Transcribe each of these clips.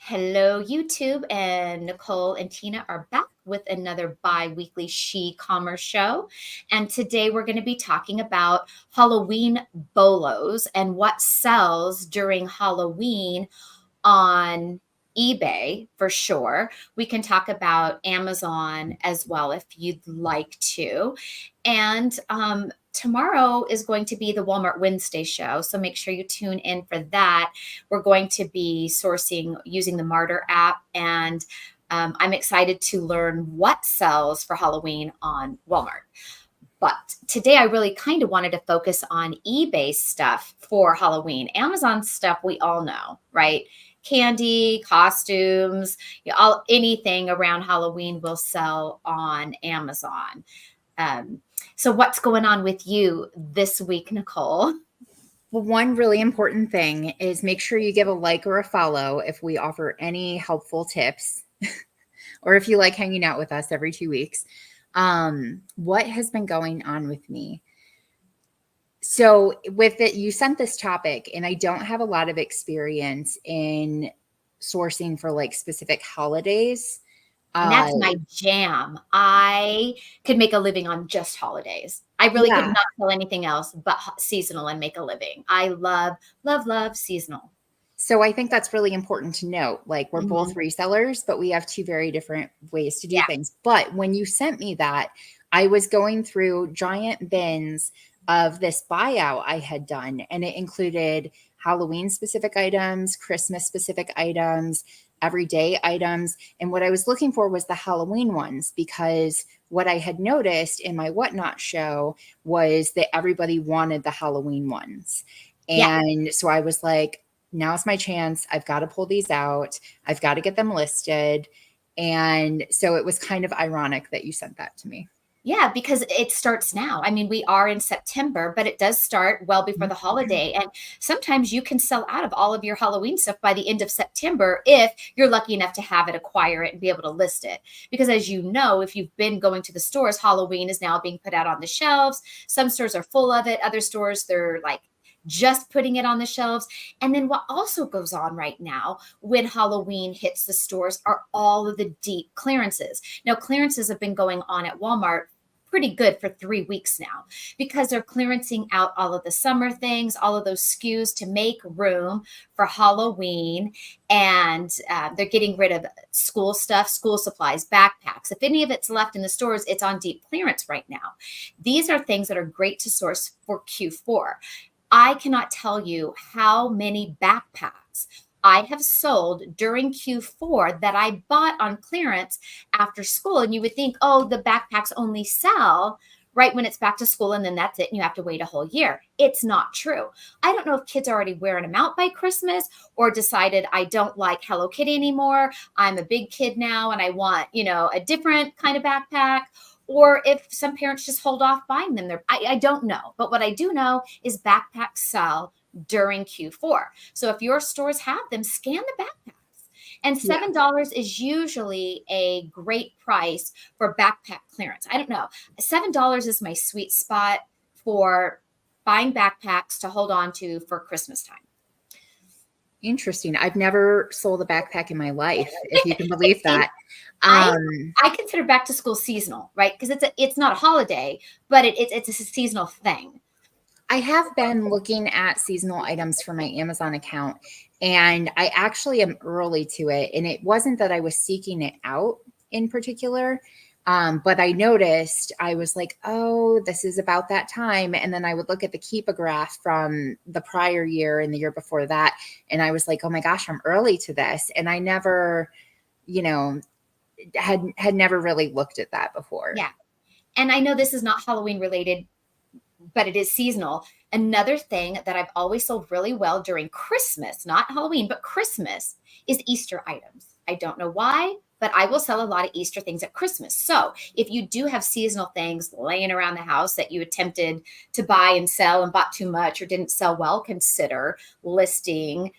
Hello, YouTube, and Nicole and Tina are back with another bi-weekly Shecommerce show. And today we're going to be talking about Halloween bolos and what sells during Halloween on eBay for sure. We can talk about Amazon as well if you'd like to. And tomorrow is going to be the Walmart Wednesday show. So make sure you tune in for that. We're going to be sourcing using the Martyr app. And I'm excited to learn what sells for Halloween on Walmart. But today I really kind of wanted to focus on eBay stuff for Halloween. Amazon stuff we all know, right? Candy, costumes, anything around Halloween will sell on Amazon. So what's going on with you this week, Nicole? Well, one really important thing is make sure you give a like or a follow if we offer any helpful tips or if you like hanging out with us every 2 weeks. What has been going on with me? So with it, you sent this topic and I don't have a lot of experience in sourcing for like specific holidays. And that's my jam. I could make a living on just holidays. I really could Yeah. not sell anything else but seasonal and make a living. I love, love, love seasonal. So I think that's really important to note. Like we're both resellers, but we have two very different ways to do Yeah. things. But when you sent me that, I was going through giant bins of this buyout I had done, and it included Halloween specific items, Christmas specific items, everyday items. And what I was looking for was the Halloween ones, because what I had noticed in my Whatnot show was that everybody wanted the Halloween ones. Yeah. And so I was like, now's my chance. I've got to pull these out. I've got to get them listed. And so it was kind of ironic that you sent that to me. Yeah, because it starts now. I mean, we are in September, but it does start well before the holiday. And sometimes you can sell out of all of your Halloween stuff by the end of September if you're lucky enough to have it, acquire it, and be able to list it. Because as you know, if you've been going to the stores, Halloween is now being put out on the shelves. Some stores are full of it. Other stores, they're like just putting it on the shelves. And then what also goes on right now when Halloween hits the stores are all of the deep clearances. Now, clearances have been going on at Walmart pretty good for 3 weeks now because they're clearancing out all of the summer things, all of those SKUs to make room for Halloween. And they're getting rid of school stuff, school supplies, backpacks. If any of it's left in the stores, it's on deep clearance right now. These are things that are great to source for Q4. I cannot tell you how many backpacks I have sold during Q4 that I bought on clearance after school. And you would think, oh, the backpacks only sell right when it's back to school and then that's it. And you have to wait a whole year. It's not true. I don't know if kids are already wearing them out by Christmas or decided I don't like Hello Kitty anymore. I'm a big kid now and I want, a different kind of backpack. Or if some parents just hold off buying them. I don't know. But what I do know is backpacks sell during Q4. So if your stores have them, scan the backpacks. And $7 is usually a great price for backpack clearance. I don't know. $7 is my sweet spot for buying backpacks to hold on to for Christmas time. Interesting. I've never sold a backpack in my life, if you can believe that. I consider back to school seasonal, right? Because it's not a holiday, but it's a seasonal thing. I have been looking at seasonal items for my Amazon account, and I actually am early to it. And it wasn't that I was seeking it out in particular, but I noticed I was like, oh, this is about that time. And then I would look at the Keep-A-Graph from the prior year and the year before that. And I was like, oh my gosh, I'm early to this. And I never, had never really looked at that before. Yeah. And I know this is not Halloween related, but it is seasonal. Another thing that I've always sold really well during Christmas, not Halloween, but Christmas, is Easter items. I don't know why, but I will sell a lot of Easter things at Christmas. So if you do have seasonal things laying around the house that you attempted to buy and sell and bought too much or didn't sell well, consider listing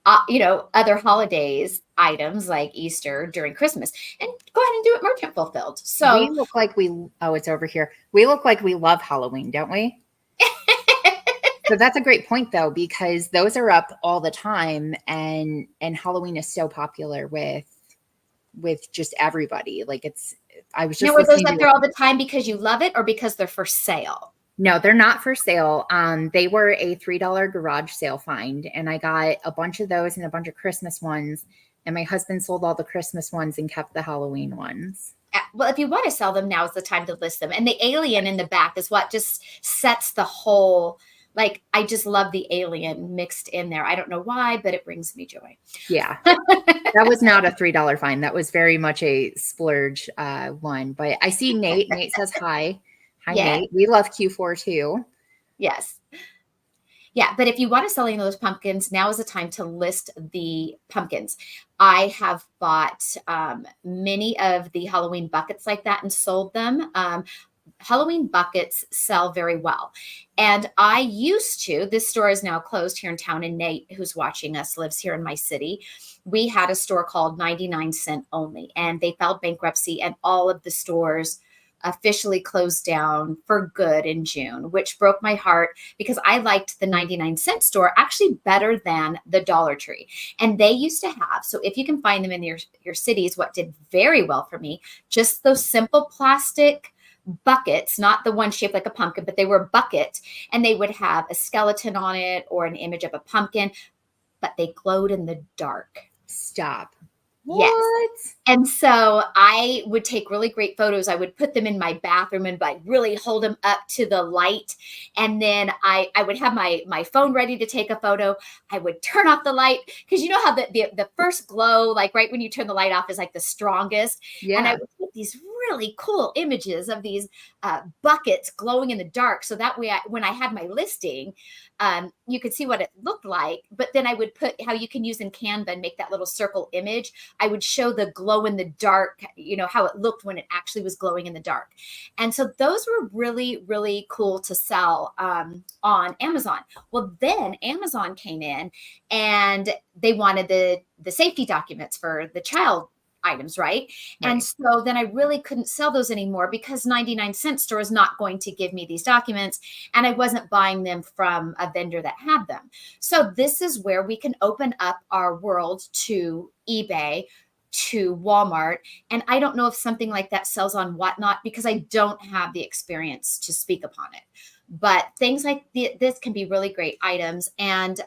other holidays items like Easter during Christmas, and go ahead and do it merchant fulfilled. So we look like it's over here. We look like we love Halloween, don't we? So that's a great point though, because those are up all the time, and Halloween is so popular with just everybody. Like I was Now, just are those listening up to there all the time because you love it or because they're for sale? No, they're not for sale. They were a $3 garage sale find, and I got a bunch of those and a bunch of Christmas ones. And my husband sold all the Christmas ones and kept the Halloween ones. Well, if you want to sell them, now is the time to list them. And the alien in the back is what just sets the whole, like, I just love the alien mixed in there. I don't know why, but it brings me joy. Yeah. That was not a $3 find. That was very much a splurge one. But I see Nate. Nate says hi. Hi, Yeah. Nate. We love Q4 too. Yes. Yeah, but if you want to sell any of those pumpkins, now is the time to list the pumpkins. I have bought many of the Halloween buckets like that and sold them. Halloween buckets sell very well. And I used to, this store is now closed here in town, and Nate, who's watching us, lives here in my city. We had a store called 99 Cent Only, and they filed bankruptcy, and all of the stores officially closed down for good in June, which broke my heart because I liked the 99 Cent store actually better than the Dollar Tree. And they used to have, so if you can find them in your cities, what did very well for me, just those simple plastic buckets, not the one shaped like a pumpkin, but they were a bucket, and they would have a skeleton on it or an image of a pumpkin, but they glowed in the dark. Stop. Yes. What? And so I would take really great photos. I would put them in my bathroom and like really hold them up to the light. And then I would have my phone ready to take a photo. I would turn off the light because you know how the first glow, like right when you turn the light off, is like the strongest. Yeah. And I would take these really cool images of these buckets glowing in the dark. So that way, when I had my listing, you could see what it looked like. But then I would put how you can use in Canva and make that little circle image. I would show the glow in the dark, you know, how it looked when it actually was glowing in the dark. And so those were really, really cool to sell on Amazon. Well, then Amazon came in and they wanted the safety documents for the child items, right? And so then I really couldn't sell those anymore because 99 Cent Store is not going to give me these documents, and I wasn't buying them from a vendor that had them. So this is where we can open up our world to eBay, to Walmart. And I don't know if something like that sells on Whatnot because I don't have the experience to speak upon it. But things like this can be really great items, and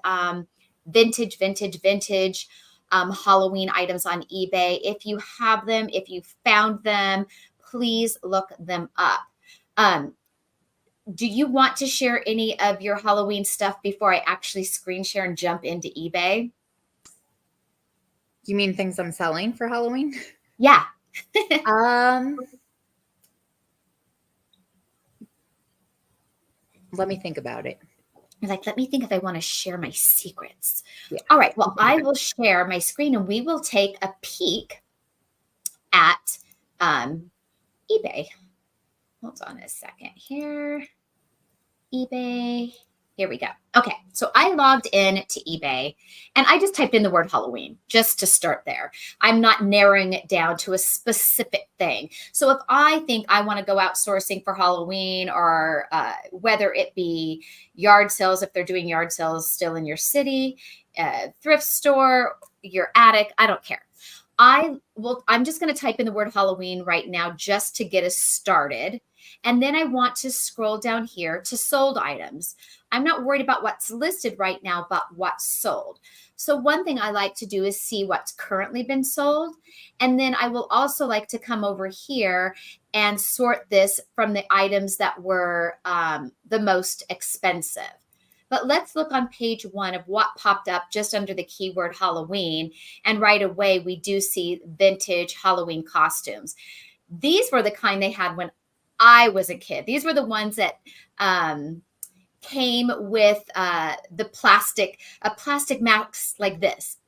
vintage Halloween items on eBay. If you have them, if you found them, please look them up. Do you want to share any of your Halloween stuff before I actually screen share and jump into eBay? You mean things I'm selling for Halloween? Yeah. Let me think about it. Like, let me think if I want to share my secrets. Yeah. All right. Well, I will share my screen and we will take a peek at eBay. Hold on a second here. eBay. Here we go. Okay, so I logged in to eBay and I just typed in the word Halloween just to start there. I'm not narrowing it down to a specific thing. So if I think I want to go out sourcing for Halloween, or whether it be yard sales, if they're doing yard sales still in your city, thrift store, your attic, I don't care. I'm just going to type in the word Halloween right now just to get us started. And then I want to scroll down here to sold items. I'm not worried about what's listed right now, but what's sold. So one thing I like to do is see what's currently been sold. And then I will also like to come over here and sort this from the items that were the most expensive. But let's look on page 1 of what popped up just under the keyword Halloween. And right away, we do see vintage Halloween costumes. These were the kind they had when I was a kid. These were the ones that came with a plastic mask like this.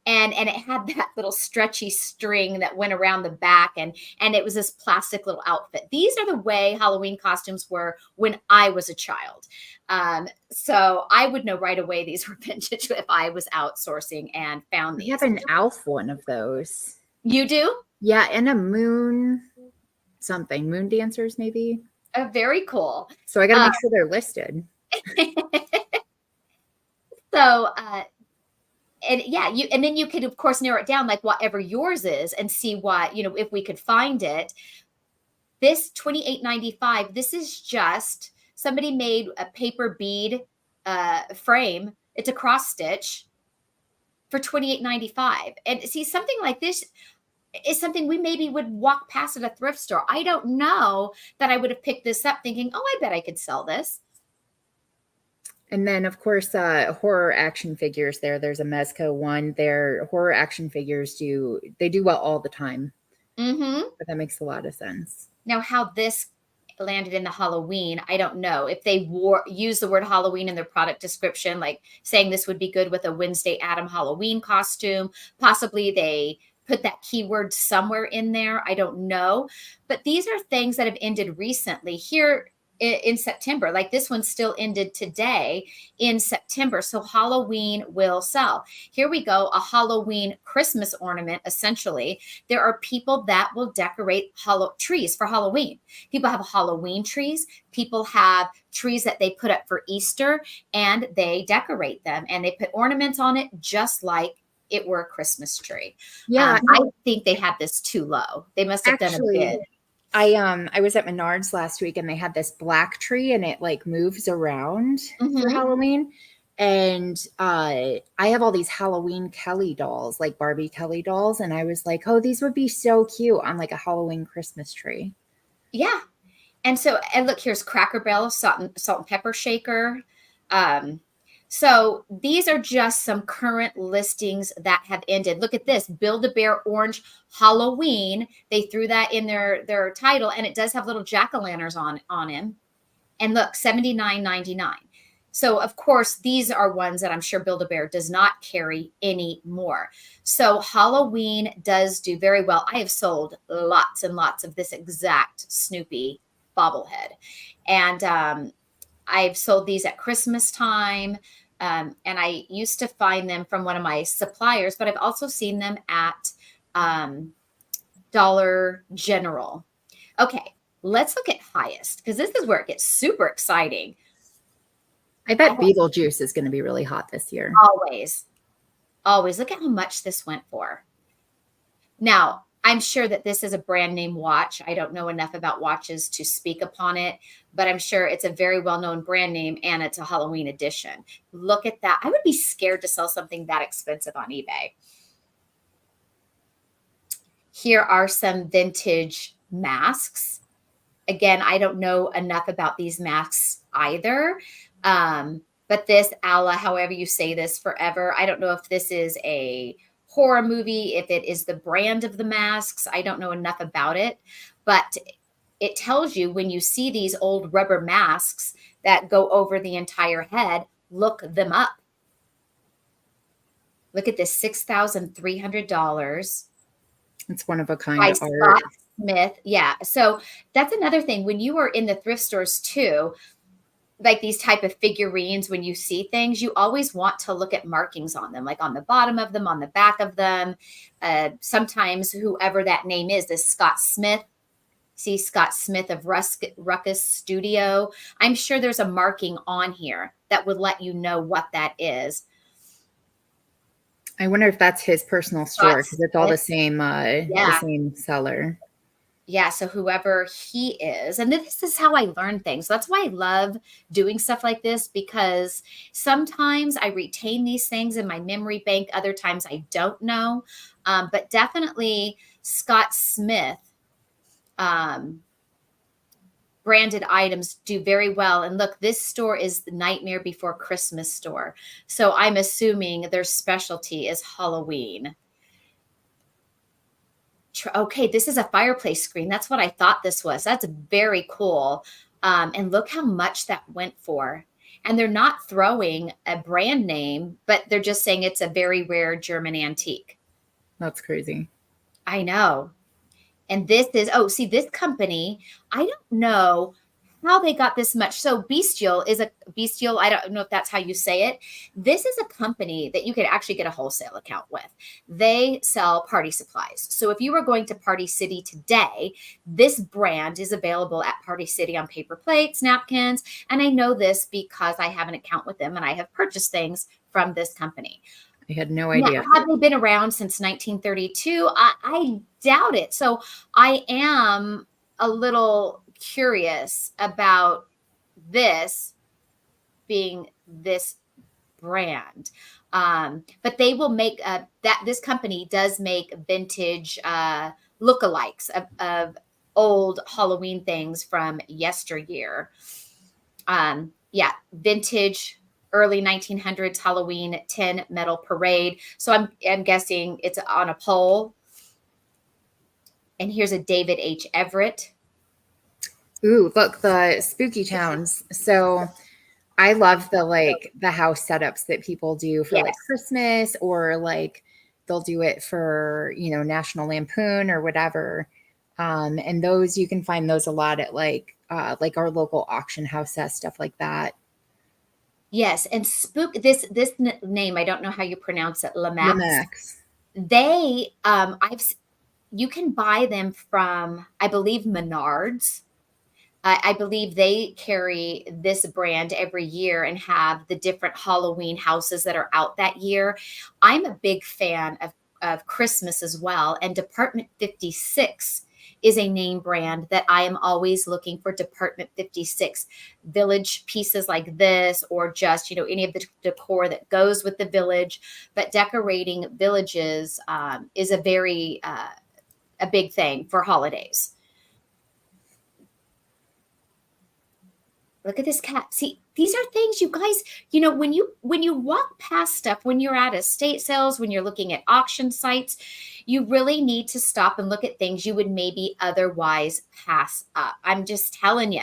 And it had that little stretchy string that went around the back, and it was this plastic little outfit. These are the way Halloween costumes were when I was a child. So I would know right away these were vintage if I was outsourcing and found these. We have an Alf one of those. You do? Yeah, and a moon dancers maybe. Very cool. So I got to make sure they're listed. So, and yeah, and then you could of course narrow it down like whatever yours is and see what, if we could find it. This $28.95, this is just somebody made a paper bead frame. It's a cross stitch for $28.95. And see, something like this is something we maybe would walk past at a thrift store. I don't know that I would have picked this up thinking, oh, I bet I could sell this. And then, of course, horror action figures there's a Mezco one. Their horror action figures do well all the time. Mm-hmm. But that makes a lot of sense. Now, how this landed in the Halloween, I don't know. If they use the word Halloween in their product description, like saying this would be good with a Wednesday Adam Halloween costume, possibly they put that keyword somewhere in there. I don't know. But these are things that have ended recently here in September. Like this one still ended today in September. So Halloween will sell. Here we go. A Halloween Christmas ornament, essentially. There are people that will decorate trees for Halloween. People have Halloween trees. People have trees that they put up for Easter and they decorate them and they put ornaments on it just like it were a Christmas tree. Yeah. I think they had this too low. They must have done a bid. I was at Menards last week and they had this black tree and it like moves around for Halloween. And I have all these Halloween Kelly dolls, like Barbie Kelly dolls. And I was like, oh, these would be so cute on like a Halloween Christmas tree. Yeah. And look, here's Cracker Barrel, salt and pepper shaker. So these are just some current listings that have ended. Look at this, Build-A-Bear Orange Halloween. They threw that in their title, and it does have little jack-o'-lanterns on him. And look, $79.99. So, of course, these are ones that I'm sure Build-A-Bear does not carry anymore. So Halloween does do very well. I have sold lots and lots of this exact Snoopy bobblehead. And I've sold these at Christmas time. And I used to find them from one of my suppliers, but I've also seen them at Dollar General. Okay, let's look at highest because this is where it gets super exciting. I bet Beetlejuice is going to be really hot this year. Always. Look at how much this went for. Now, I'm sure that this is a brand name watch. I don't know enough about watches to speak upon it, but I'm sure it's a very well-known brand name and it's a Halloween edition. Look at that. I would be scared to sell something that expensive on eBay. Here are some vintage masks. Again, I don't know enough about these masks either. But this Allah, however you say this, forever. I don't know if this is a horror movie, if it is the brand of the masks. I don't know enough about it, but it tells you when you see these old rubber masks that go over the entire head, look them up. Look at this, $6,300. It's one of a kind by art. Scott Smith. Yeah. So that's another thing. When you are in the thrift stores too, like these type of figurines, when you see things, you always want to look at markings on them, like on the bottom of them, on the back of them. Sometimes whoever that name is, this Scott Smith, see Scott Smith of Ruckus Studio. I'm sure there's a marking on here that would let you know what that is. I wonder if that's his personal store because it's all the same, the same seller. Yeah, so whoever he is, and this is how I learn things. That's why I love doing stuff like this, because sometimes I retain these things in my memory bank. Other times I don't know. But definitely Scott Smith branded items do very well. And look, this store is the Nightmare Before Christmas store. So I'm assuming their specialty is Halloween. Okay, this is a fireplace screen. That's what I thought this was. That's very cool. And look how much that went for. And they're not throwing a brand name, but they're just saying it's a very rare German antique. That's crazy. I know. And this is, see, this company, I don't know how they got this much. So Bestial, I don't know if that's how you say it. This is a company that you could actually get a wholesale account with. They sell party supplies. So if you were going to Party City today, this brand is available at Party City on paper plates, napkins. And I know this because I have an account with them and I have purchased things from this company. I had no Now, idea. have they been around since 1932? I doubt it. So I am a little curious about this being this brand. But they will make that this company does make vintage lookalikes of old Halloween things from yesteryear. Yeah, vintage early 1900s Halloween tin metal parade. So I'm guessing it's on a pole. And here's a David H. Everett. Ooh, look, the spooky towns. So I love the house setups that people do for like Yes. Christmas, or like they'll do it for, National Lampoon or whatever. And those, you can find those a lot at like our local auction house, stuff like that. Yes, and spook this name, I don't know how you pronounce it, Lamax. Lamax. They you can buy them from, I believe, Menards. I believe they carry this brand every year and have the different Halloween houses that are out that year. I'm a big fan of Christmas as well. And Department 56 is a name brand that I am always looking for. Department 56 village pieces like this, or just, any of the decor that goes with the village. But decorating villages is a big thing for holidays. Look at this cat. See, these are things, you guys, when you walk past stuff, when you're at estate sales, when you're looking at auction sites, you really need to stop and look at things you would maybe otherwise pass up. I'm just telling you.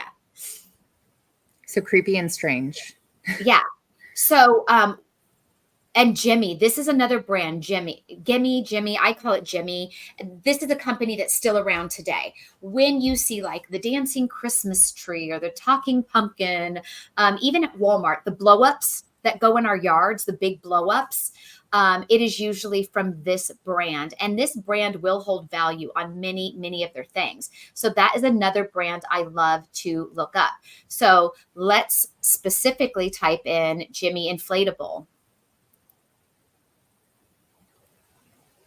So creepy and strange. Yeah. So, and Jimmy, this is another brand, Jimmy. Jimmy, I call it Jimmy. This is a company that's still around today. When you see like the dancing Christmas tree or the talking pumpkin, even at Walmart, the blow ups that go in our yards, the big blow ups, it is usually from this brand. And this brand will hold value on many, many of their things. So that is another brand I love to look up. So let's specifically type in Jimmy Inflatable.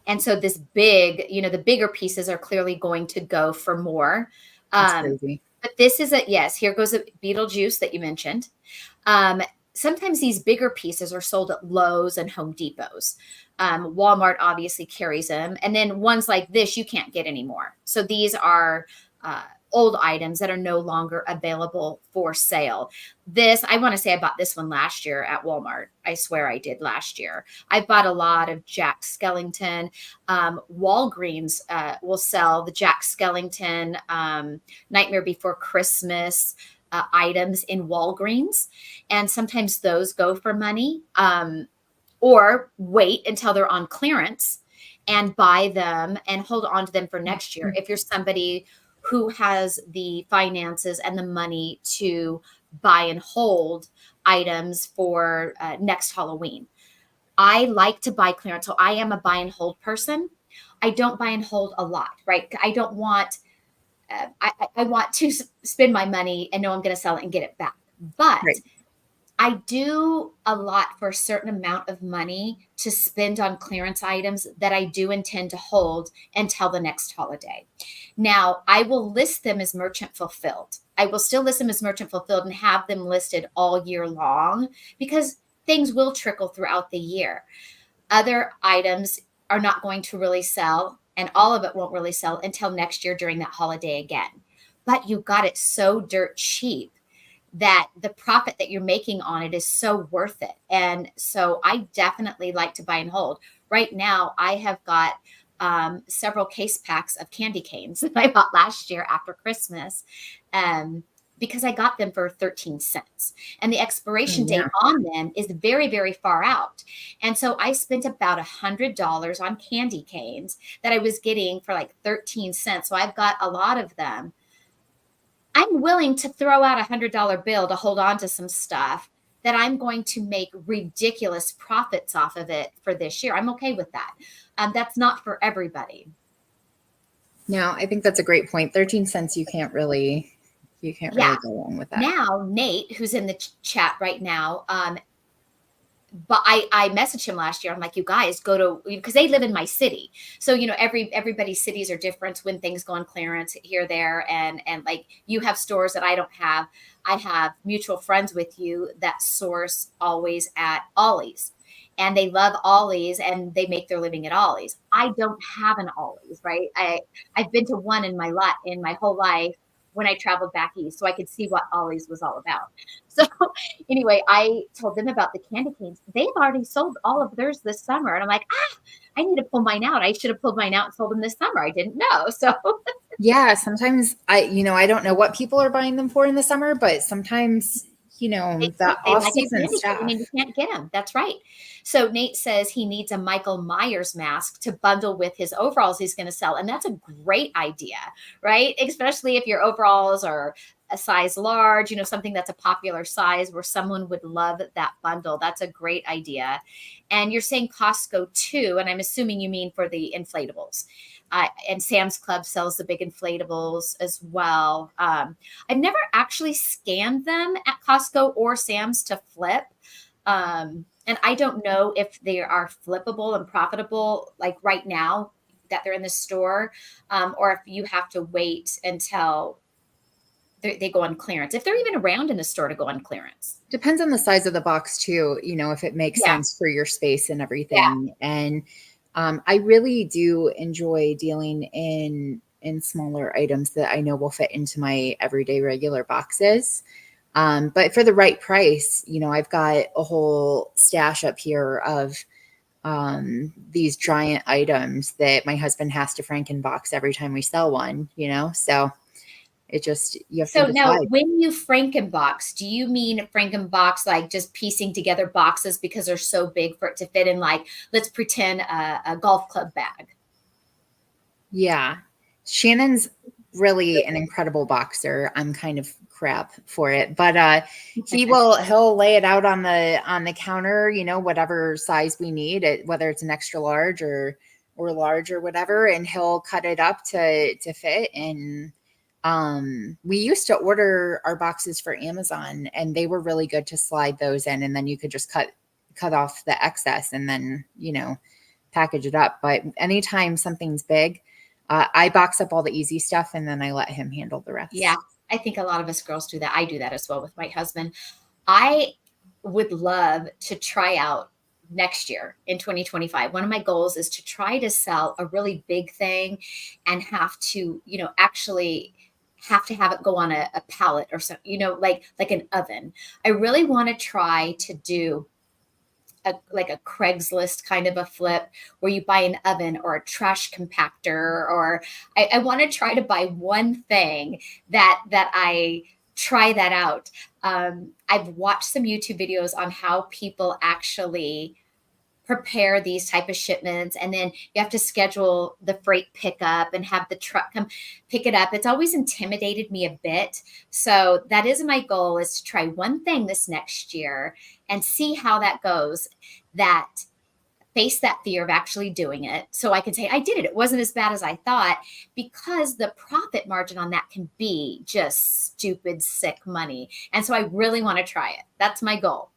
And so this big, the bigger pieces are clearly going to go for more. That's crazy. But this is yes, here goes a Beetlejuice that you mentioned. Sometimes these bigger pieces are sold at Lowe's and Home Depots. Walmart obviously carries them. And then ones like this, you can't get anymore. So these are old items that are no longer available for sale. This, I want to say I bought this one last year at Walmart. I swear I did last year. I bought a lot of Jack Skellington. Walgreens will sell the Jack Skellington Nightmare Before Christmas items in Walgreens. And sometimes those go for money, or wait until they're on clearance and buy them and hold on to them for next year. If you're somebody who has the finances and the money to buy and hold items for next Halloween. I like to buy clearance. So I am a buy and hold person. I don't buy and hold a lot, right? I don't want, I want to spend my money and know I'm going to sell it and get it back. But Right. I do a lot for a certain amount of money to spend on clearance items that I do intend to hold until the next holiday. Now, I will list them as merchant fulfilled. I will still list them as merchant fulfilled and have them listed all year long, because things will trickle throughout the year. Other items are not going to really sell, and all of it won't really sell until next year during that holiday again. But you got it so dirt cheap that the profit that you're making on it is so worth it. And so I definitely like to buy and hold. Right now, I have got several case packs of candy canes that I bought last year after Christmas, because I got them for 13 cents. And the expiration date on them is very, very far out. And so I spent about $100 on candy canes that I was getting for like 13 cents. So I've got a lot of them. I'm willing to throw out $100 bill to hold on to some stuff that I'm going to make ridiculous profits off of it for this year. I'm okay with that. That's not for everybody. No, I think that's a great point. 13 cents, you can't really go wrong with that. Now, Nate, who's in the chat right now, but I messaged him last year. I'm like, you guys go to, because they live in my city. So, everybody's cities are different when things go on clearance here, there. And like you have stores that I don't have. I have mutual friends with you that source always at Ollie's, and they love Ollie's and they make their living at Ollie's. I don't have an Ollie's, right? I've been to one in my whole life when I traveled back east, so I could see what Ollie's was all about. So anyway, I told them about the candy canes. They've already sold all of theirs this summer. And I'm like, I need to pull mine out. I should have pulled mine out and sold them this summer. I didn't know. So Yeah, sometimes I don't know what people are buying them for in the summer, but sometimes, the they like a off-season candy cane stuff. and you can't get them. That's right. So Nate says he needs a Michael Myers mask to bundle with his overalls he's going to sell. And that's a great idea, right? Especially if your overalls are a size large, something that's a popular size where someone would love that bundle. That's a great idea. And you're saying Costco too. And I'm assuming you mean for the inflatables. And Sam's Club sells the big inflatables as well. I've never actually scanned them at Costco or Sam's to flip. And I don't know if they are flippable and profitable like right now that they're in the store, or if you have to wait until they go on clearance. If they're even around in the store to go on clearance. Depends on the size of the box too, if it makes Yeah. sense for your space and Yeah. everything. And I really do enjoy dealing in smaller items that I know will fit into my everyday regular boxes. But for the right price, I've got a whole stash up here of these giant items that my husband has to Frankenbox every time we sell one, so it just, you have to So now, decide. when you Frankenbox, do you mean Frankenbox like just piecing together boxes because they're so big for it to fit in? Like, let's pretend a golf club bag. Yeah. Shannon's really an incredible boxer. I'm kind of crap for it, but he'll lay it out on the counter, whatever size we need, whether it's an extra large or large or whatever, and he'll cut it up to fit. And we used to order our boxes for Amazon, and they were really good to slide those in, and then you could just cut off the excess and then, package it up. But anytime something's big, I box up all the easy stuff and then I let him handle the rest. Yeah, I think a lot of us girls do that. I do that as well with my husband. I would love to try out next year in 2025. One of my goals is to try to sell a really big thing and have to, actually have to have it go on a pallet or something, like an oven. I really want to try to do like a Craigslist kind of a flip where you buy an oven or a trash compactor, or I want to try to buy one thing that I try that out. I've watched some YouTube videos on how people actually prepare these type of shipments, and then you have to schedule the freight pickup and have the truck come pick it up. It's always intimidated me a bit, so that is my goal, is to try one thing this next year and see how that goes, that face that fear of actually doing it so I can say I did it. It wasn't as bad as I thought, because the profit margin on that can be just stupid sick money, and so I really want to try it. That's my goal.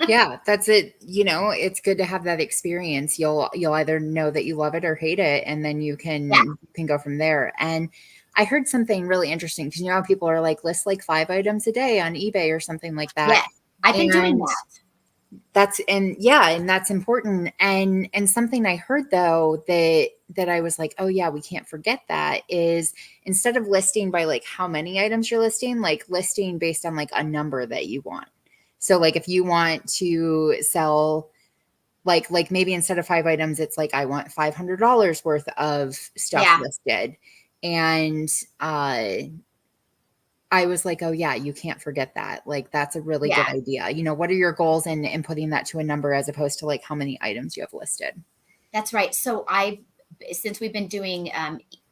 Yeah, that's it. It's good to have that experience. You'll either know that you love it or hate it, and then you Yeah. can go from there. And I heard something really interesting, because how people are like, list like 5 items a day on eBay or something like that. Yes, I've been doing And that. that's important. And something I heard though that I was like, oh yeah, we can't forget that, is instead of listing by like how many items you're listing, like listing based on like a number that you want. So like if you want to sell like maybe instead of 5 items, it's like I want $500 worth of stuff Yeah. listed. And I was like, oh yeah, you can't forget that. Like that's a really good Yeah. idea. What are your goals in putting that to a number as opposed to like how many items you have listed? That's right. So since we've been doing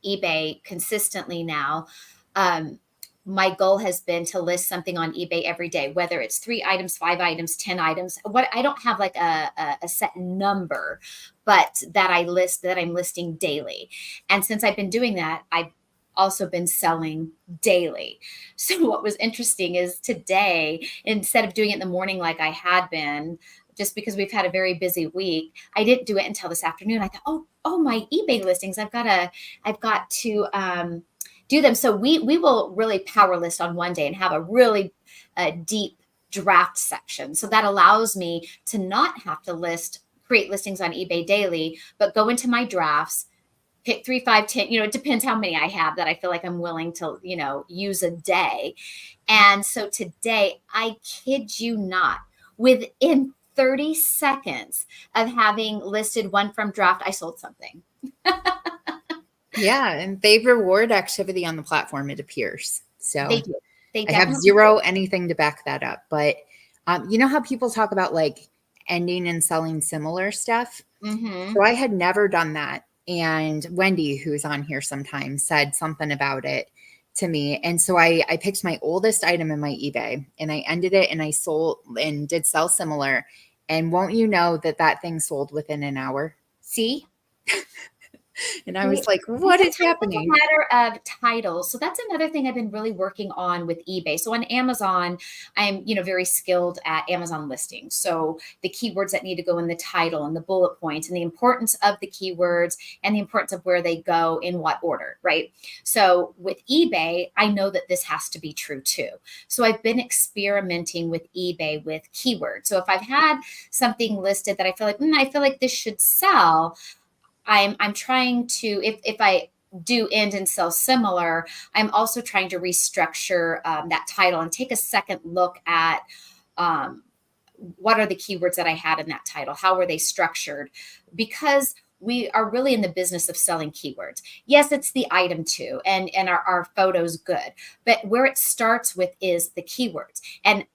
eBay consistently now, um, my goal has been to list something on eBay every day, whether it's 3 items, 5 items, 10 items. What I don't have like a set number, but that I'm listing daily. And since I've been doing that, I've also been selling daily. So what was interesting is today, instead of doing it in the morning like I had been, just because we've had a very busy week. I didn't do it until this afternoon. I thought, oh, my eBay listings. I've got to do them. So we will really power list on one day and have a really deep draft section. So that allows me to not have to create listings on eBay daily, but go into my drafts, pick 3, 5, 10, it depends how many I have that I feel like I'm willing to, use a day. And so today, I kid you not, within 30 seconds of having listed one from draft, I sold something. Yeah. And they reward activity on the platform, it appears. So They do. They I have zero anything to back that up. But you know how people talk about like ending and selling similar stuff? Mm-hmm. So I had never done that. And Wendy, who's on here sometimes, said something about it to me. And so I picked my oldest item in my eBay and I ended it and I sold and did sell similar. And won't you know that thing sold within an hour? See? And I was like, what is happening? It's a matter of titles. So that's another thing I've been really working on with eBay. So on Amazon, I'm, very skilled at Amazon listings. So the keywords that need to go in the title and the bullet points and the importance of the keywords and the importance of where they go in what order, right? So with eBay, I know that this has to be true too. So I've been experimenting with eBay with keywords. So if I've had something listed that I feel like this should sell, I'm trying to, if I do end and sell similar, I'm also trying to restructure that title and take a second look at what are the keywords that I had in that title? How were they structured? Because we are really in the business of selling keywords. Yes, it's the item too, and our photos good, but where it starts with is the keywords. And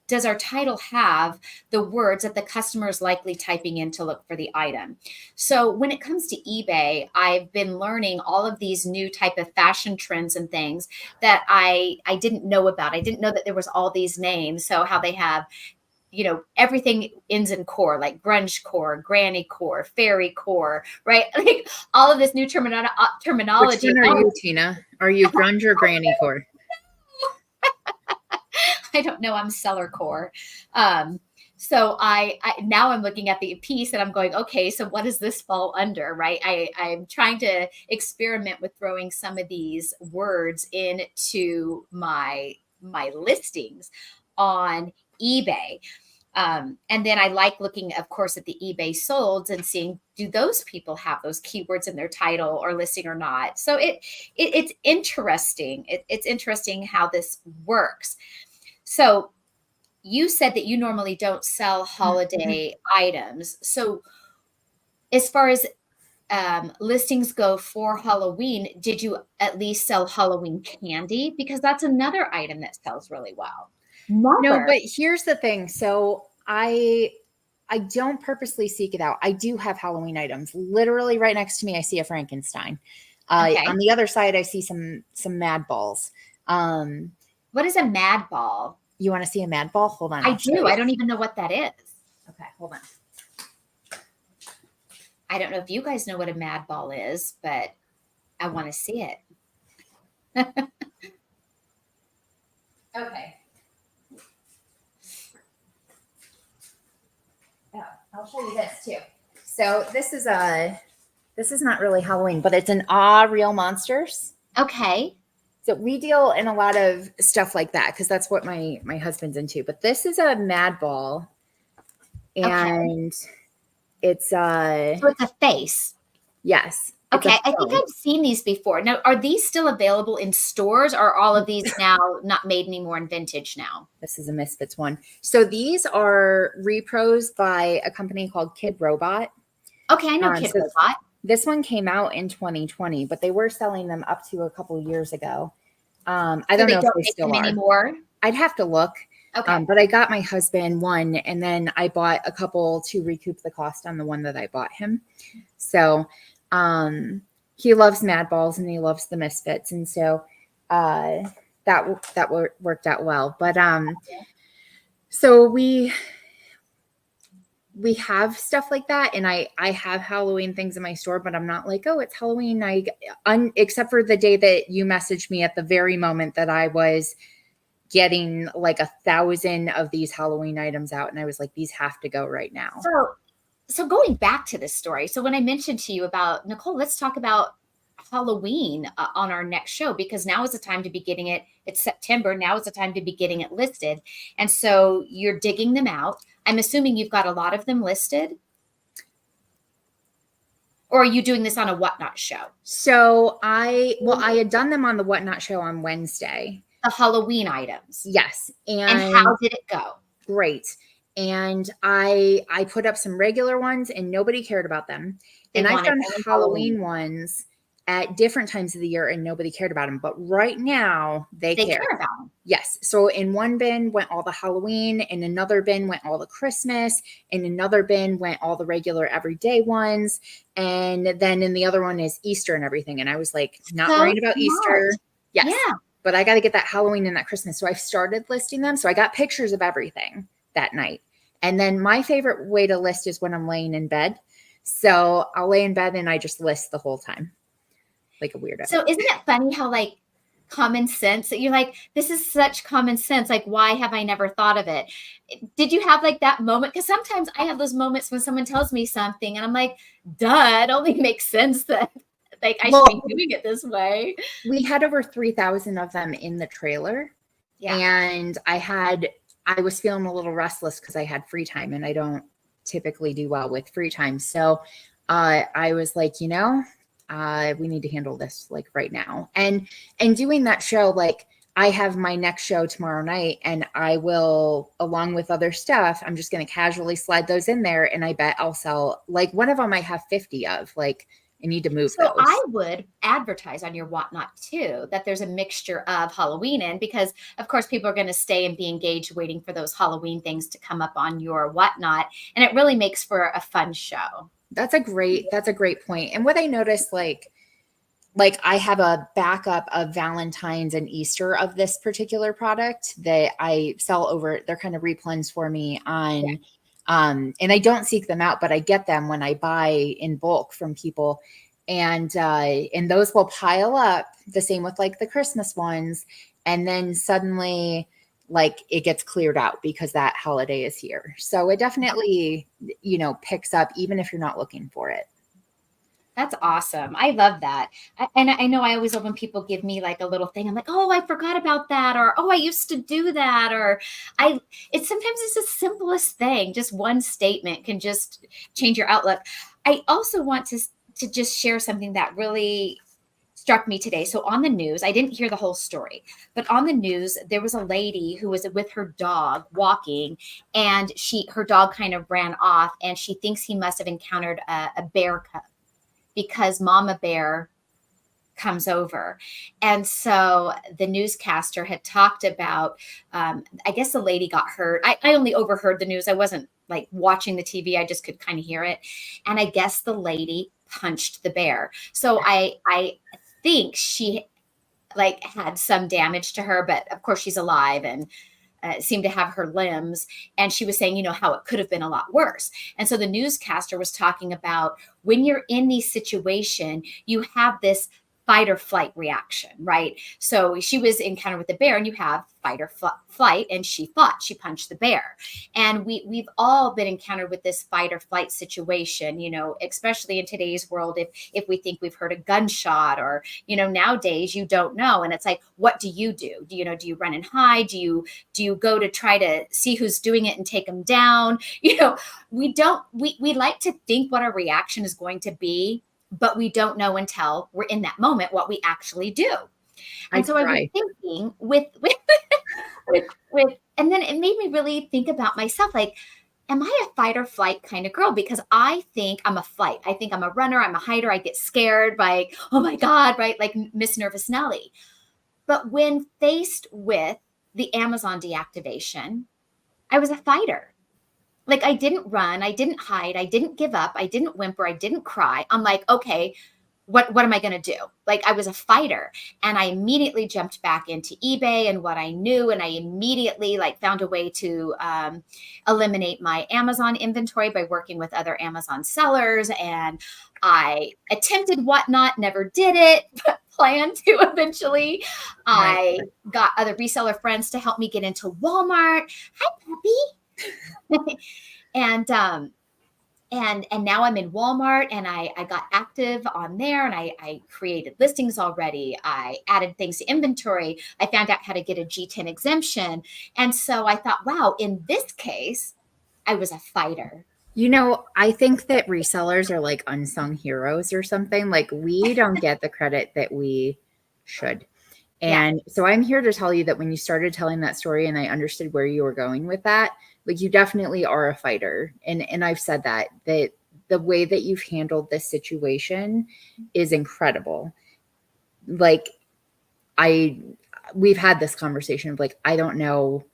does our title have the words that the customer is likely typing in to look for the item? So when it comes to eBay, I've been learning all of these new type of fashion trends and things that I didn't know about. I didn't know that there was all these names. So how they have, everything ends in core, like grunge core, granny core, fairy core, right? Like all of this new terminology. Which one are you, Tina? Are you grunge or granny core? I don't know. I'm seller core. So I now I'm looking at the piece and I'm going, okay, so what does this fall under, right? I'm trying to experiment with throwing some of these words into my listings on eBay. And then I like looking, of course, at the eBay solds and seeing, do those people have those keywords in their title or listing or not? So it's interesting. It's interesting how this works. So you said that you normally don't sell holiday items. So as far as listings go for Halloween, did you at least sell Halloween candy? Because that's another item that sells really well. No, but here's the thing. So I don't purposely seek it out. I do have Halloween items. Literally right next to me, I see a Frankenstein. Okay. On the other side, I see some mad balls. What is a mad ball? You want to see a mad ball? Hold on. I do. I don't even know what that is. Okay, hold on. I don't know if you guys know what a mad ball is, but I want to see it. Okay. Oh, I'll show you this too. So this is not really Halloween, but it's an Real Monsters. Okay. So we deal in a lot of stuff like that because that's what my husband's into. But this is a mad ball, and it's so it's a face. Yes. Okay, I think I've seen these before. Now, are these still available in stores, or are all of these now not made anymore in vintage now? This is a Misfits one. So these are repros by a company called Kid Robot. Okay, I know Kid Robot. This one came out in 2020, but they were selling them up to a couple of years ago. I don't know if they still are anymore. I'd have to look. Okay. But I got my husband one, and then I bought a couple to recoup the cost on the one that I bought him. So he loves Mad Balls and he loves the Misfits, and so that worked out well. But so we have stuff like that, and I have Halloween things in my store, but I'm not like, oh, it's Halloween. Except for the day that you messaged me at the very moment that I was getting like 1,000 of these Halloween items out. And I was like, these have to go right now. So going back to this story, so when I mentioned to you about Nicole, let's talk about Halloween on our next show, because now is the time to be getting it. It's September. Now is the time to be getting it listed. And so you're digging them out. I'm assuming you've got a lot of them listed. Or are you doing this on a Whatnot show? So I had done them on the Whatnot show on Wednesday. The Halloween items. Yes. And how did it go? Great. And I put up some regular ones and nobody cared about them. And I've done Halloween ones at different times of the year and nobody cared about them. But right now they care about them. Yes. So in one bin went all the Halloween, in another bin went all the Christmas, in another bin went all the regular everyday ones. And then in the other one is Easter and everything. And I was like, not worried about Easter. Yes. Yeah. But I got to get that Halloween and that Christmas. So I've started listing them. So I got pictures of everything that night. And then my favorite way to list is when I'm laying in bed. So I'll lay in bed and I just list the whole time like a weirdo. So isn't it funny how like common sense that you're like, this is such common sense. Like, why have I never thought of it? Did you have like that moment? Because sometimes I have those moments when someone tells me something and I'm like, duh, it only makes sense that like I should be doing it this way. We had over 3,000 of them in the trailer. Yeah. And I was feeling a little restless because I had free time and I don't typically do well with free time. So I was like, we need to handle this like right now. And doing that show, like I have my next show tomorrow night and I will, along with other stuff, I'm just going to casually slide those in there. And I bet I'll sell like one of them I have 50 of. Like I need to move those. So I would advertise on your Whatnot too, that there's a mixture of Halloween in, because of course people are going to stay and be engaged waiting for those Halloween things to come up on your Whatnot. And it really makes for a fun show. That's a great point. And what I noticed, like I have a backup of Valentine's and Easter of this particular product that I sell over. They're kind of replens for me on, and I don't seek them out, but I get them when I buy in bulk from people. And those will pile up, the same with like the Christmas ones. And then suddenly like it gets cleared out because that holiday is here. So it definitely, picks up even if you're not looking for it. That's awesome. I love that. And I know I always love when people give me like a little thing. I'm like, oh, I forgot about that. Or, oh, I used to do that. Or sometimes it's the simplest thing. Just one statement can just change your outlook. I also want to just share something that really struck me today. So on the news, I didn't hear the whole story, but on the news, there was a lady who was with her dog walking, and her dog kind of ran off, and she thinks he must have encountered a bear cub because Mama Bear comes over. And so the newscaster had talked about, I guess the lady got hurt. I only overheard the news. I wasn't like watching the TV. I just could kind of hear it. And I guess the lady punched the bear. So I think she like had some damage to her, but of course she's alive and seemed to have her limbs. And she was saying, how it could have been a lot worse. And so the newscaster was talking about when you're in these situations, you have this fight or flight reaction, right? So she was encountered with the bear and you have fight or flight, and she punched the bear. And we've all been encountered with this fight or flight situation, especially in today's world, if we think we've heard a gunshot or, nowadays you don't know. And it's like, what do you do? Do you run and hide? Do you go to try to see who's doing it and take them down? We like to think what our reaction is going to be, but we don't know until we're in that moment what we actually do. And so I was thinking with, and then it made me really think about myself. Like, am I a fight or flight kind of girl? Because I think I'm a flight. I think I'm a runner. I'm a hider. I get scared by, oh my God, right? Like Miss Nervous Nelly. But when faced with the Amazon deactivation, I was a fighter. Like I didn't run, I didn't hide, I didn't give up, I didn't whimper, I didn't cry. I'm like, okay, what am I going to do? Like I was a fighter, and I immediately jumped back into eBay and what I knew. And I immediately like found a way to eliminate my Amazon inventory by working with other Amazon sellers. And I attempted Whatnot, never did it. plan to eventually. Right. I got other reseller friends to help me get into Walmart. Hi, puppy. And now I'm in Walmart, and I got active on there, and I created listings already. I added things to inventory. I found out how to get a G10 exemption. And so I thought, wow, in this case, I was a fighter. I think that resellers are like unsung heroes or something. Like we don't get the credit that we should. Yeah. And so I'm here to tell you that when you started telling that story and I understood where you were going with that, like you definitely are a fighter. And I've said that the way that you've handled this situation is incredible. Like I we've had this conversation of like, I don't know,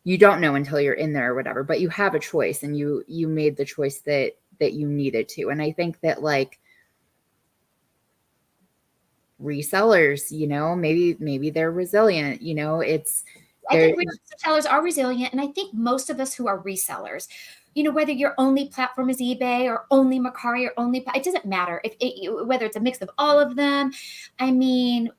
you don't know until you're in there or whatever, but you have a choice and you made the choice that you needed to. And I think that like resellers, maybe they're resilient, it's I there. think resellers are resilient. And I think most of us who are resellers, whether your only platform is eBay or only Mercari or only, it doesn't matter whether it's a mix of all of them. I mean,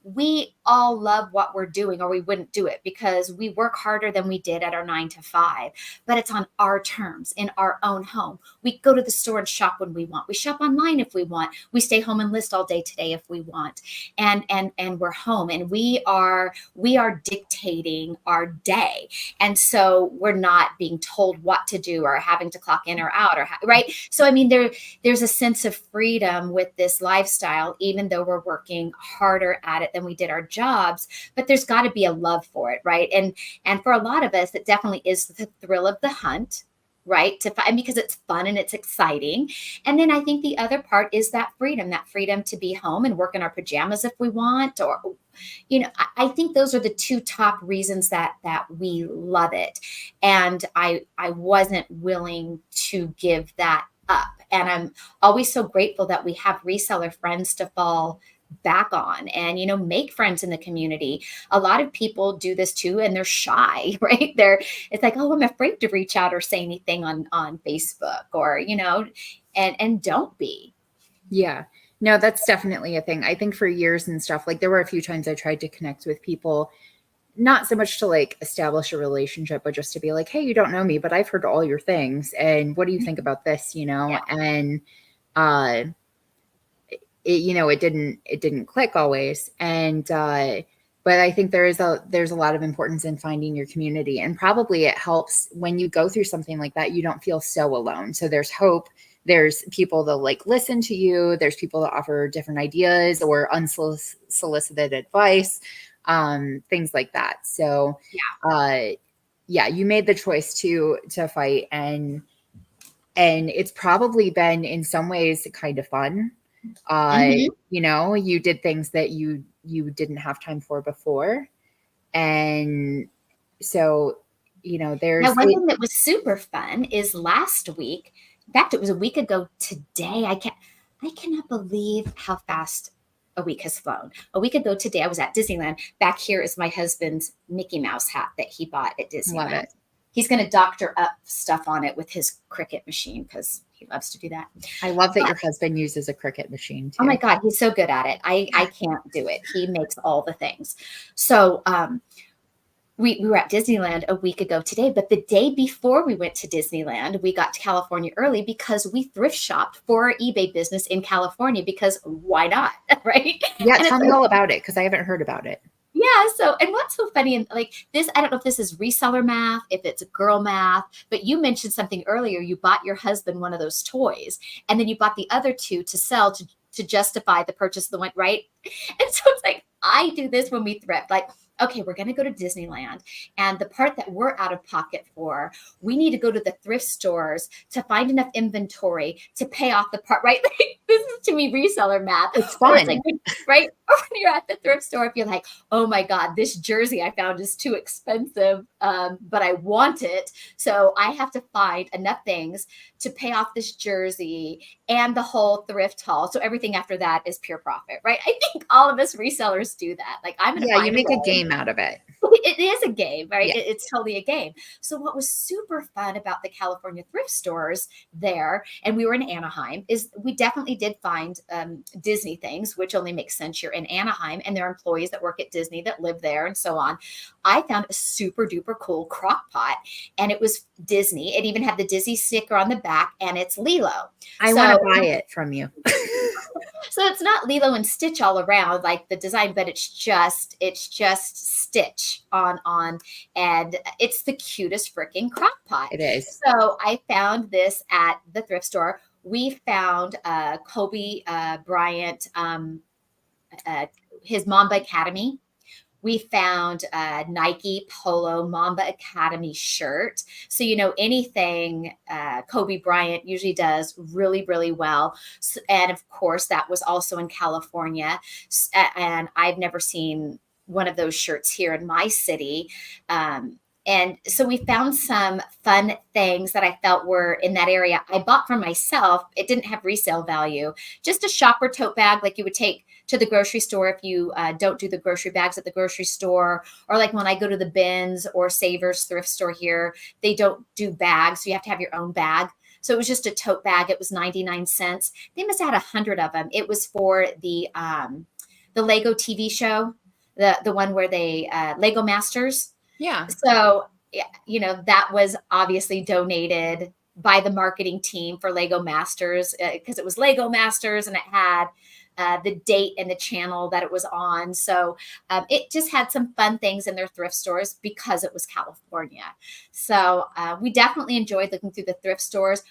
we all love what we're doing, or we wouldn't do it, because we work harder than we did at our 9 to 5, but it's on our terms in our own home. We go to the store and shop when we want. We shop online if we want. We stay home and list all day today if we want. And we're home, and we are dictating our day. And so we're not being told what to do or having to clock in or out right. So I mean, there's a sense of freedom with this lifestyle, even though we're working harder at it than we did our jobs. But there's got to be a love for it, right? And for a lot of us, it definitely is the thrill of the hunt, right? To find, because it's fun and it's exciting. And then I think the other part is that freedom to be home and work in our pajamas if we want, or I think those are the two top reasons that we love it. And I wasn't willing to give that up. And I'm always so grateful that we have reseller friends to fall back on and make friends in the community. A lot of people do this too, and they're shy, right? It's like, oh, I'm afraid to reach out or say anything on Facebook, or and don't be. Yeah. No, that's definitely a thing. I think for years and stuff, like there were a few times I tried to connect with people, not so much to like establish a relationship, but just to be like, hey, you don't know me, but I've heard all your things. And what do you think about this? Yeah. And it didn't click always. And but I think there's a lot of importance in finding your community. And probably it helps when you go through something like that, you don't feel so alone. So there's hope. There's people that like listen to you. There's people that offer different ideas or unsolicited advice, things like that. So, yeah, you made the choice to fight, and it's probably been in some ways kind of fun. You did things that you didn't have time for before, and so there's Now, one thing that was super fun is last week. In fact, it was a week ago today. I cannot believe how fast a week has flown. A week ago today, I was at Disneyland. Back here is my husband's Mickey Mouse hat that he bought at Disneyland. Love it. He's going to doctor up stuff on it with his Cricut machine because he loves to do that. I love that your husband uses a Cricut machine too. Oh my God, he's so good at it. I can't do it. He makes all the things. So we were at Disneyland a week ago today, but the day before we went to Disneyland, we got to California early because we thrift shopped for our eBay business in California, because why not, right? Yeah, tell me all about it, because I haven't heard about it. Yeah. So, and what's so funny, and like this, I don't know if this is reseller math, if it's girl math, but you mentioned something earlier. You bought your husband one of those toys, and then you bought the other two to sell to justify the purchase of the one, right? And so it's like, I do this when we thrift, like, okay, we're going to go to Disneyland, and the part that we're out of pocket for, we need to go to the thrift stores to find enough inventory to pay off the part, right? Like, this is to me reseller math. It's fun. It's like, right? Or when you're at the thrift store, if you're like, oh my God, this jersey I found is too expensive, but I want it. So I have to find enough things to pay off this jersey and the whole thrift haul. So everything after that is pure profit, right? I think all of us resellers do that. Like, I'm going to you make a game out of it. It is a game, right? Yeah. It's totally a game. So what was super fun about the California thrift stores there, and we were in Anaheim, is we definitely did find Disney things, which only makes sense. You're in Anaheim, and there are employees that work at Disney that live there and so on. I found a super duper cool crock pot, and it was Disney. It even had the Disney sticker on the back, and it's Lilo. I want So to buy it from you. so it's not Lilo and Stitch all around like the design, but it's just Stitch on, and it's the cutest freaking crock pot. It is. So I found this at the thrift store. We found Kobe Bryant, his Mamba Academy. We found a Nike Polo Mamba Academy shirt. So, anything Kobe Bryant usually does really, really well. So, and of course, that was also in California. And I've never seen one of those shirts here in my city. And so we found some fun things that I felt were in that area. I bought for myself. It didn't have resale value. Just a shopper tote bag like you would take to the grocery store if you don't do the grocery bags at the grocery store. Or like when I go to the Bins or Savers thrift store here, they don't do bags. So you have to have your own bag. So it was just a tote bag. It was 99 cents. They must have had 100 of them. It was for the Lego TV show, the one where they Lego Masters. Yeah. So, that was obviously donated by the marketing team for Lego Masters because it was Lego Masters and it had the date and the channel that it was on. So it just had some fun things in their thrift stores because it was California. So we definitely enjoyed looking through the thrift stores.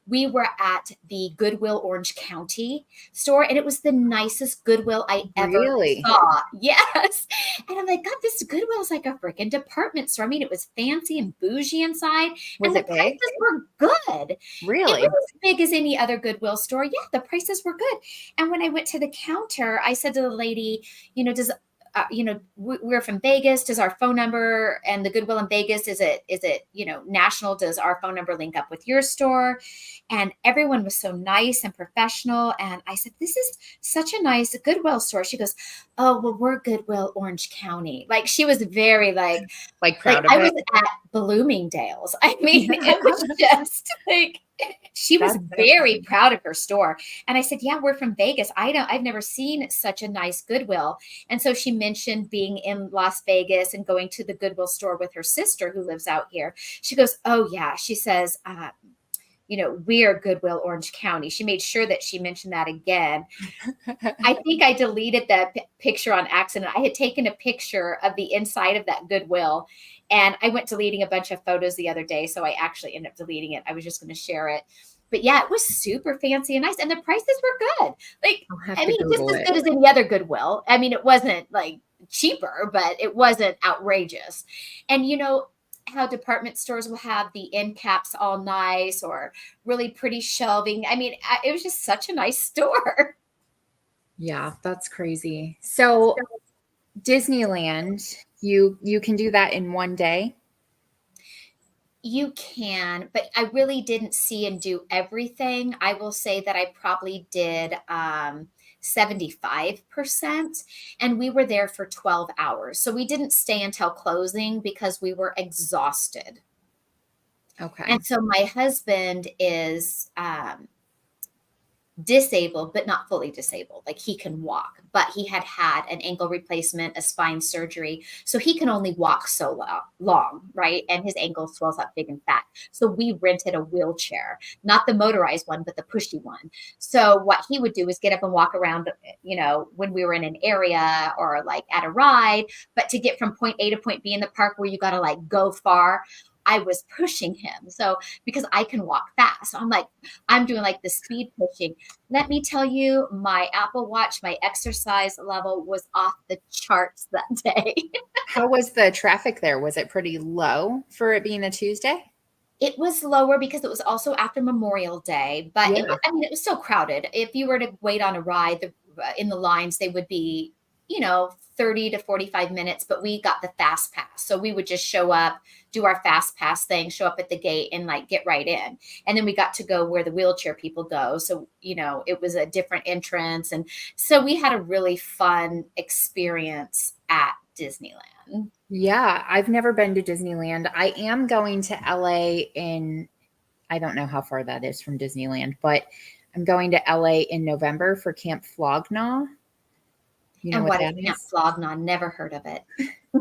We were at the Goodwill Orange County store, and it was the nicest Goodwill I ever saw. Yes. And I'm like, God, this Goodwill is like a freaking department store. I mean, it was fancy and bougie inside. Was and it the big? prices were good. Really? It was as big as any other Goodwill store. Yeah, the prices were good. And when I went to the counter, I said to the lady, we're from Vegas. Does our phone number and the Goodwill in Vegas, is it, national? Does our phone number link up with your store? And everyone was so nice and professional. And I said, this is such a nice Goodwill store. She goes, oh, well, we're Goodwill Orange County. Like she was very proud of I it. was at Bloomingdale's. I mean, it was just like, she was very proud of her store. And I said, yeah, we're from Vegas. I've never seen such a nice Goodwill. And so she mentioned being in Las Vegas and going to the Goodwill store with her sister who lives out here. She goes, oh yeah. She says, we're Goodwill Orange County. She made sure that she mentioned that again. I think I deleted that picture on accident. I had taken a picture of the inside of that Goodwill, and I went deleting a bunch of photos the other day. So I actually ended up deleting it. I was just going to share it. But yeah, it was super fancy and nice. And the prices were good. Just as good as any other Goodwill. I mean, it wasn't like cheaper, but it wasn't outrageous. And how department stores will have the end caps all nice or really pretty shelving. I mean, it was just such a nice store. Yeah, that's crazy. So Disneyland, you can do that in one day? You can, but I really didn't see and do everything. I will say that I probably did 75%, and we were there for 12 hours. So we didn't stay until closing because we were exhausted. Okay. And so my husband is disabled, but not fully disabled. Like he can walk, but he had an ankle replacement, a spine surgery. So he can only walk so long, right? And his ankle swells up big and fat. So we rented a wheelchair, not the motorized one, but the pushy one. So what he would do is get up and walk around, when we were in an area or like at a ride, but to get from point A to point B in the park where you got to like go far, I was pushing him. So because I can walk fast, so I'm doing like the speed pushing. Let me tell you, my Apple Watch, my exercise level was off the charts that day. How was the traffic there? Was it pretty low for it being a Tuesday? It was lower because it was also after Memorial Day, but Yeah. it was so crowded. If you were to wait on a ride in the lines, they would be, 30 to 45 minutes, but we got the fast pass. So we would just show up, do our fast pass thing, show up at the gate and like get right in. And then we got to go where the wheelchair people go. So, it was a different entrance. And so we had a really fun experience at Disneyland. Yeah, I've never been to Disneyland. I am going to LA I don't know how far that is from Disneyland, but I'm going to LA in November for Camp Flog Gnaw. You know And what what is that Camp is? Flog Gnaw? Never heard of it.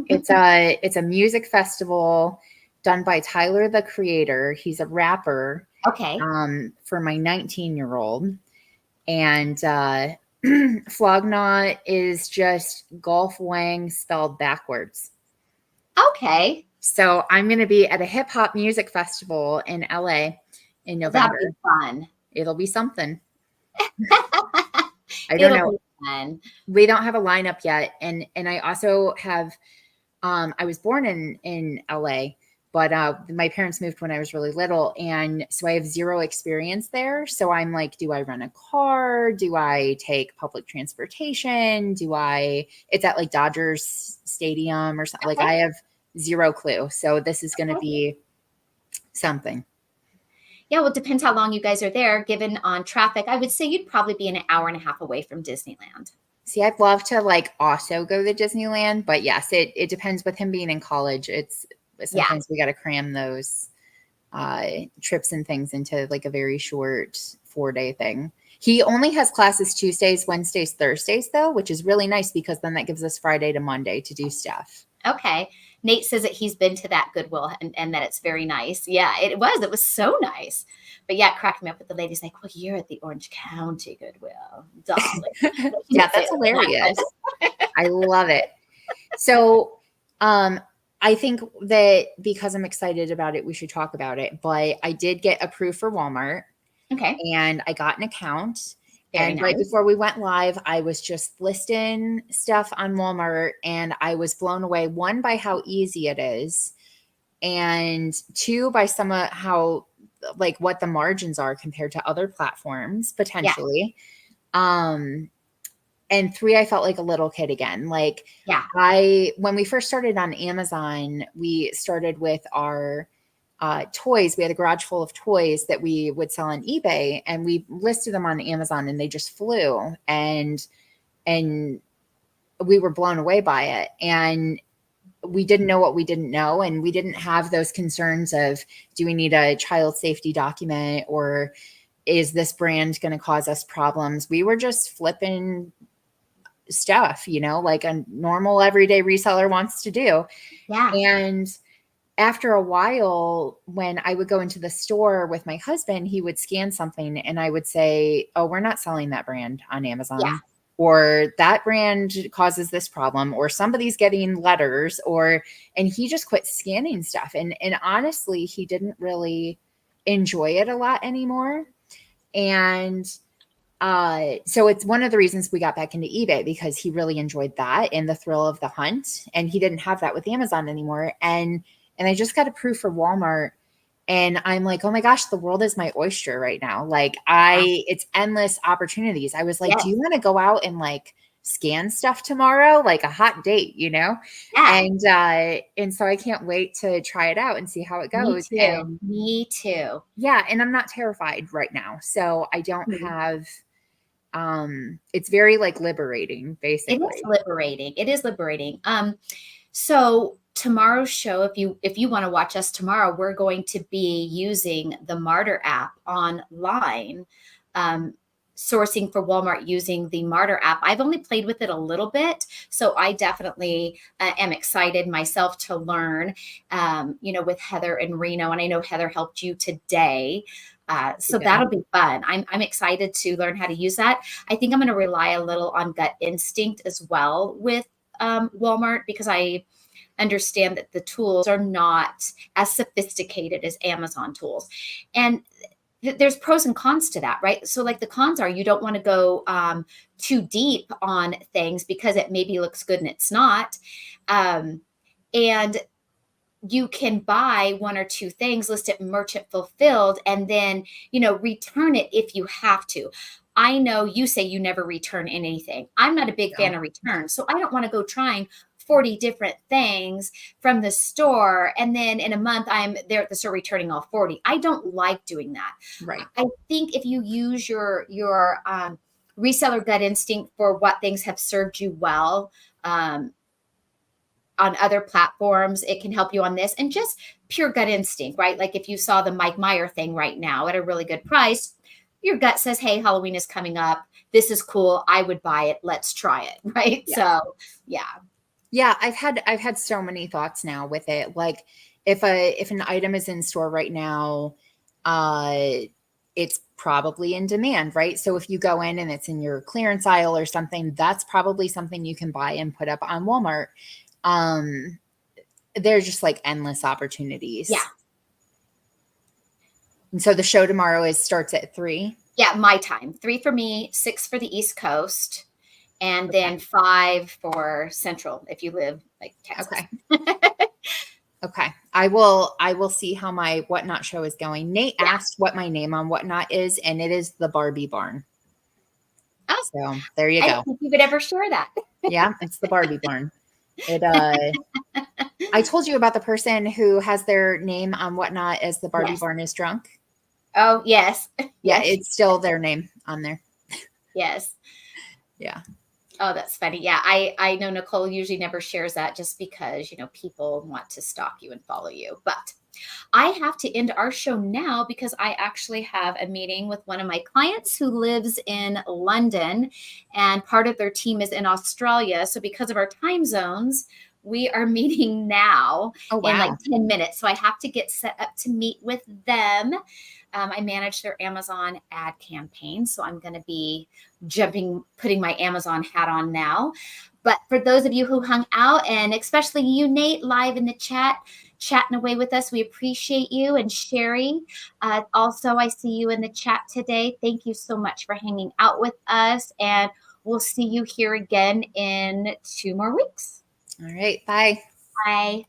It's a music festival done by Tyler the Creator. He's a rapper Okay. for my 19-year-old. And Flognaw is just golf wang spelled backwards. Okay. So I'm going to be at a hip hop music festival in LA in That'll November. be fun. It'll be something. I don't It'll know. be fun. We don't have a lineup yet. And I also have I was born in LA, but my parents moved when I was really little. And so I have zero experience there. So I'm like, do I rent a car? Do I take public transportation? It's at like Dodgers Stadium or something. Like Okay. I have zero clue. So this is going to Okay. be something. Yeah, well, it depends how long you guys are there. Given on traffic, I would say you'd probably be an hour and a half away from Disneyland. See, I'd love to like also go to Disneyland, but yes, it depends with him being in college. It's Yeah. sometimes we got to cram those trips and things into like a very short 4-day thing. He only has classes Tuesdays, Wednesdays, Thursdays though, which is really nice because then that gives us Friday to Monday to do stuff. Okay. Nate says that he's been to that Goodwill and that it's very nice. Yeah, it was. It was so nice. But yeah, it cracked me up with the ladies like, well, you're at the Orange County Goodwill, darling. Yeah, that's hilarious. I love it. So I think that because I'm excited about it, we should talk about it. But I did get approved for Walmart. Okay. And I got an account. Very And right nice. before we went live, I was just listing stuff on Walmart and I was blown away, one, by how easy it is, and two, by some of how, like, what the margins are compared to other platforms Yeah. potentially. And three, I felt like a little kid again. Like, Yeah. when we first started on Amazon, we started with our toys. We had a garage full of toys that we would sell on eBay, and we listed them on Amazon, and they just flew. And we were blown away by it. And we didn't know what we didn't know, and we didn't have those concerns of, do we need a child safety document, or is this brand going to cause us problems? We were just flipping stuff, like a normal everyday reseller wants to do. Yeah. And after a while, when I would go into the store with my husband, he would scan something and I would say, oh, we're not selling that brand on Amazon. Yeah. Or that brand causes this problem, or somebody's getting letters, and he just quit scanning stuff. And honestly, he didn't really enjoy it a lot anymore. And so it's one of the reasons we got back into eBay, because he really enjoyed that and the thrill of the hunt. And he didn't have that with Amazon anymore. And I just got approved for Walmart. And I'm like, oh my gosh, the world is my oyster right now. Like it's endless opportunities. I was like, Yes. do you want to go out and like scan stuff tomorrow? Like a hot date, Yeah. And so I can't wait to try it out and see how it goes. Me too. And Me too. yeah. And I'm not terrified right now. So I don't have, it's very like liberating, basically. It is liberating. It is liberating. So tomorrow's show, if you want to watch us tomorrow, we're going to be using the Martyr app online, sourcing for Walmart using the Martyr app. I've only played with it a little bit, so I definitely am excited myself to learn, with Heather and Reno, and I know Heather helped you today. So that'll be fun. I'm excited to learn how to use that. I think I'm going to rely a little on gut instinct as well with Walmart, because I understand that the tools are not as sophisticated as Amazon tools. And there's pros and cons to that, right? So like the cons are, you don't want to go too deep on things because it maybe looks good and it's not. And you can buy one or two things, list it merchant fulfilled, and then, return it if you have to. I know you say you never return anything. I'm not a big fan of returns. So I don't want to go trying 40 different things from the store, and then in a month I'm there at the store returning all 40. I don't like doing that. Right. I think if you use your reseller gut instinct for what things have served you well, on other platforms, it can help you on this, and just pure gut instinct, right? Like if you saw the Mike Meyer thing right now at a really good price, your gut says, hey, Halloween is coming up. this is cool. I would buy it. Let's try it. Right. Yeah. So yeah. Yeah. I've had so many thoughts now with it. Like if an item is in store right now, it's probably in demand, right? So if you go in and it's in your clearance aisle or something, that's probably something you can buy and put up on Walmart. There's just like endless opportunities. Yeah. And so the show tomorrow starts at 3. Yeah, my time. 3 for me, 6 for the East Coast, and then 5 for Central if you live like Texas. Okay. Okay. I will see how my Whatnot show is going. Nate asked what my name on Whatnot is, and it is the Barbie Barn. Oh, so there you I go. don't think you would ever share that. Yeah, it's the Barbie Barn. I told you about the person who has their name on Whatnot as the Barbie Barn is drunk. Oh, yes. Yeah, it's still their name on there. Yes. Yeah. Oh, that's funny. Yeah, I know Nicole usually never shares that just because, people want to stalk you and follow you. But I have to end our show now because I actually have a meeting with one of my clients who lives in London, and part of their team is in Australia. So because of our time zones, we are meeting now in like 10 minutes. So I have to get set up to meet with them. I manage their Amazon ad campaign. So I'm going to be putting my Amazon hat on now. But for those of you who hung out, and especially you, Nate, live in the chatting away with us, we appreciate you. And Sherry, also, I see you in the chat today. Thank you so much for hanging out with us. And we'll see you here again in 2 more weeks. All right. Bye. Bye.